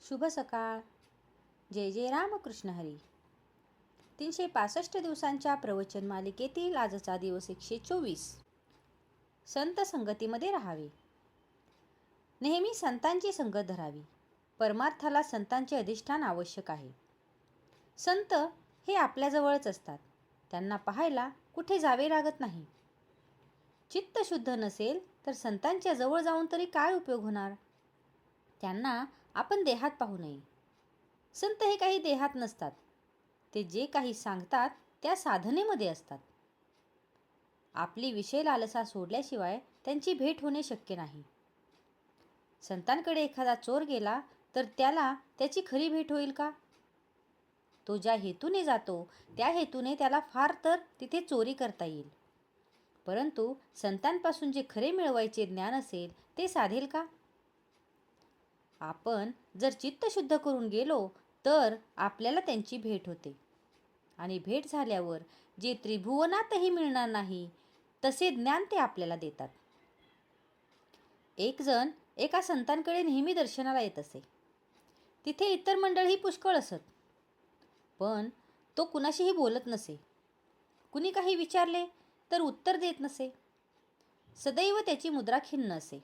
शुभ सकाळ. जय जय रामकृष्ण हरी. 365 दिवसांच्या प्रवचन मालिकेतील आजचा दिवस 124. संत संगतीमध्ये राहावे. नेहमी संतांची संगत धरावी. परमार्थाला संतांचे अधिष्ठान आवश्यक आहे. संत हे आपल्याजवळच असतात. त्यांना पाहायला कुठे जावे लागत नाही. चित्त शुद्ध नसेल तर संतांच्या जवळ जाऊन तरी काय उपयोग होणार? त्यांना आपण देहात पाहू नये. संत हे काही देहात नसतात. ते जे काही सांगतात त्या साधनेमध्ये असतात. आपली विषय लालसा सोडल्याशिवाय त्यांची भेट होणे शक्य नाही. संतांकडे एखादा चोर गेला तर त्याला त्याची खरी भेट होईल का? तो ज्या हेतूने जातो त्या हेतूने त्याला फार तर तिथे चोरी करता येईल. परंतु संतांपासून जे खरे मिळवायचे ज्ञान असेल ते साधेल का? आपण जर चित्त शुद्ध करून गेलो तर आपल्याला त्यांची भेट होते. आणि भेट झाल्यावर जे त्रिभुवनातही मिळणार नाही तसे ज्ञान ते आपल्याला देतात. एक जण एका संतांकडे नेहमी दर्शनाला येत असे. तिथे इतर मंडळी पुष्कळ असत. पण तो कुणाशीही बोलत नसे. कुणी काही विचारले तर उत्तर देत नसे. सदैव त्याची मुद्रा खिन्न असे.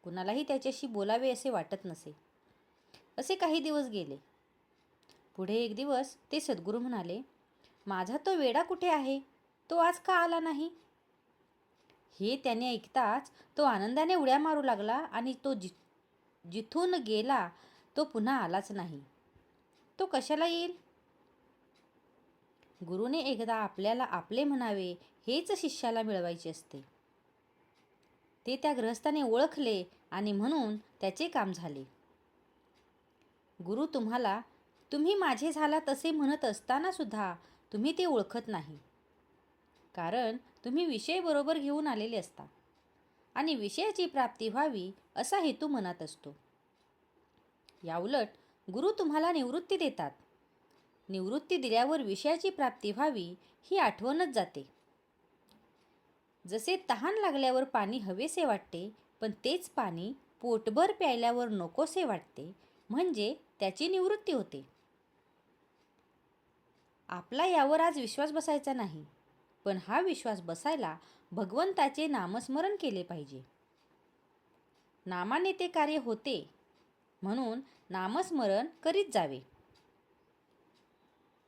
कुणालाही त्याच्याशी बोलावे असे वाटत नसे. असे काही दिवस गेले. पुढे एक दिवस ते सद्गुरू म्हणाले, माझा तो वेडा कुठे आहे? तो आज का आला नाही? हे त्याने ऐकताच तो आनंदाने उड्या मारू लागला आणि तो जिथून गेला तो पुन्हा आलाच नाही. तो कशाला येईल? गुरुने एकदा आपल्याला आपले म्हणावे हेच शिष्याला मिळवायचे असते. ते त्या गृहस्थाने ओळखले आणि म्हणून त्याचे काम झाले. गुरु तुम्हाला तुम्ही माझे झालात असे म्हणत असताना सुद्धा तुम्ही ते ओळखत नाही. कारण तुम्ही विषय बरोबर घेऊन आलेले असता आणि विषयाची प्राप्ती व्हावी असा हेतू मनात असतो. याउलट गुरु तुम्हाला निवृत्ती देतात. निवृत्ती दिल्यावर विषयाची प्राप्ती व्हावी ही आठवणच जाते. जसे तहान लागल्यावर पाणी हवेसे वाटते पण तेच पाणी पोटभर प्यायल्यावर नकोसे वाटते, म्हणजे त्याची निवृत्ती होते. आपला यावर आज विश्वास बसायचा नाही, पण हा विश्वास बसायला भगवंताचे नामस्मरण केले पाहिजे. नामाने ते कार्य होते म्हणून नामस्मरण करीत जावे.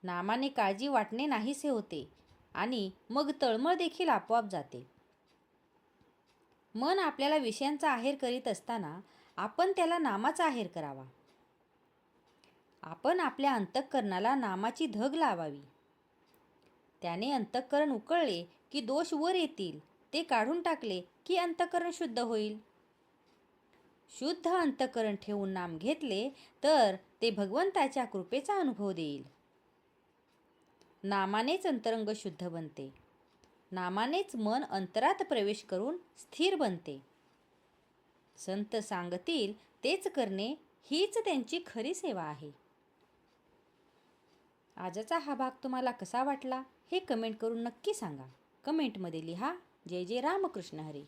नामाने काळजी वाटणे नाहीसे होते आणि मग तळमळ देखील आपोआप जाते. मन आपल्याला विषयांचा आहेर करीत असताना आपण त्याला नामाचा आहेर करावा. आपण आपल्या अंतःकरणाला नामाची धग लावावी. त्याने अंतःकरण उकळले की दोष वर येतील. ते काढून टाकले की अंतःकरण शुद्ध होईल. शुद्ध अंतःकरण ठेवून नाम घेतले तर ते भगवंताच्या कृपेचा अनुभव देईल. नामानेच अंतरंग शुद्ध बनते. नामानेच मन अंतरात प्रवेश करून स्थिर बनते. संत सांगतील तेच करणे हीच त्यांची खरी सेवा आहे. आजचा हा भाग तुम्हाला कसा वाटला हे कमेंट करून नक्की सांगा. कमेंटमध्ये लिहा. जय जय रामकृष्ण हरी.